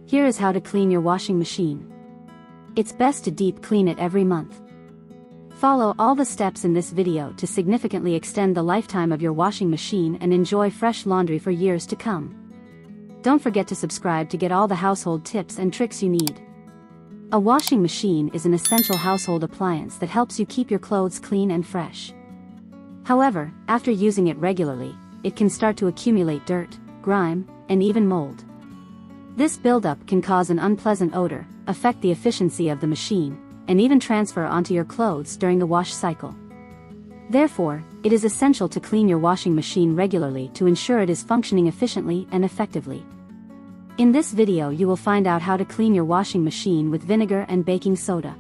Here is how to clean your washing machine. It's best to deep clean it every month. Follow all the steps in this video to significantly extend the lifetime of your washing machine and enjoy fresh laundry for years to come. Don't forget to subscribe to get all the household tips and tricks you need. A washing machine is an essential household appliance that helps you keep your clothes clean and fresh. However, after using it regularly, it can start to accumulate dirt, grime, and even mold. This buildup can cause an unpleasant odor, affect the efficiency of the machine, and even transfer onto your clothes during the wash cycle. Therefore, it is essential to clean your washing machine regularly to ensure it is functioning efficiently and effectively. In this video you will find out how to clean your washing machine with vinegar and baking soda.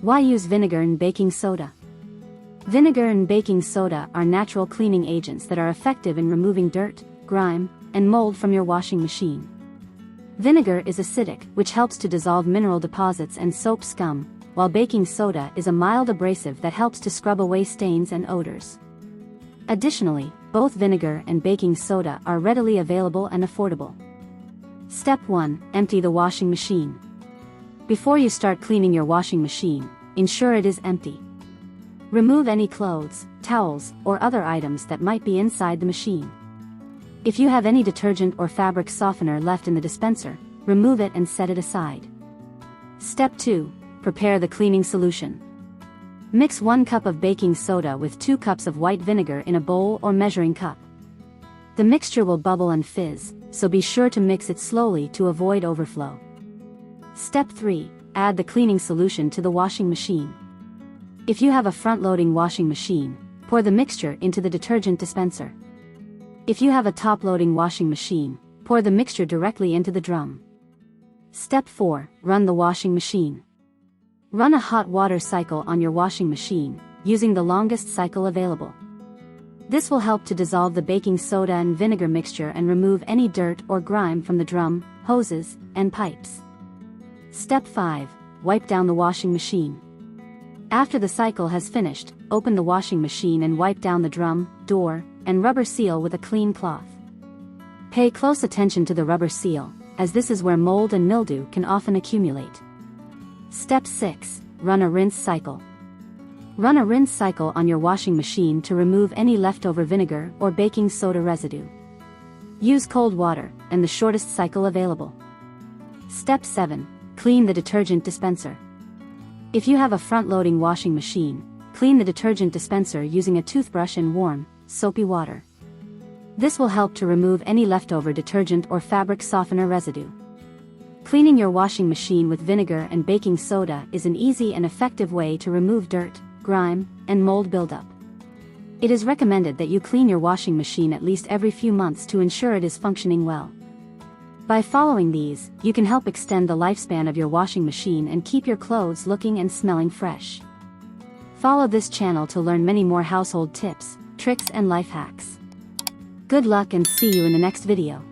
Why use vinegar and baking soda? Vinegar and baking soda are natural cleaning agents that are effective in removing dirt, grime, and mold from your washing machine. Vinegar is acidic, which helps to dissolve mineral deposits and soap scum, while baking soda is a mild abrasive that helps to scrub away stains and odors. Additionally, both vinegar and baking soda are readily available and affordable. Step 1. Empty the washing machine. Before you start cleaning your washing machine, ensure it is empty. Remove any clothes, towels, or other items that might be inside the machine. If you have any detergent or fabric softener left in the dispenser, remove it and set it aside. Step 2. Prepare the cleaning solution. Mix 1 cup of baking soda with 2 cups of white vinegar in a bowl or measuring cup. The mixture will bubble and fizz, so be sure to mix it slowly to avoid overflow. Step 3. Add the cleaning solution to the washing machine. If you have a front-loading washing machine, pour the mixture into the detergent dispenser. If you have a top-loading washing machine, pour the mixture directly into the drum. Step 4. Run the washing machine. Run a hot water cycle on your washing machine, using the longest cycle available. This will help to dissolve the baking soda and vinegar mixture and remove any dirt or grime from the drum, hoses, and pipes. Step 5. Wipe down the washing machine. After the cycle has finished, open the washing machine and wipe down the drum, door, and rubber seal with a clean cloth. Pay close attention to the rubber seal, as this is where mold and mildew can often accumulate. Step 6. Run a rinse cycle. Run a rinse cycle on your washing machine to remove any leftover vinegar or baking soda residue. Use cold water, and the shortest cycle available. Step 7. Clean the detergent dispenser. If you have a front-loading washing machine, clean the detergent dispenser using a toothbrush and warm, soapy water. This will help to remove any leftover detergent or fabric softener residue. Cleaning your washing machine with vinegar and baking soda is an easy and effective way to remove dirt, grime, and mold buildup. It is recommended that you clean your washing machine at least every few months to ensure it is functioning well. By following these, you can help extend the lifespan of your washing machine and keep your clothes looking and smelling fresh. Follow this channel to learn many more household tips, tricks, and life hacks. Good luck and see you in the next video.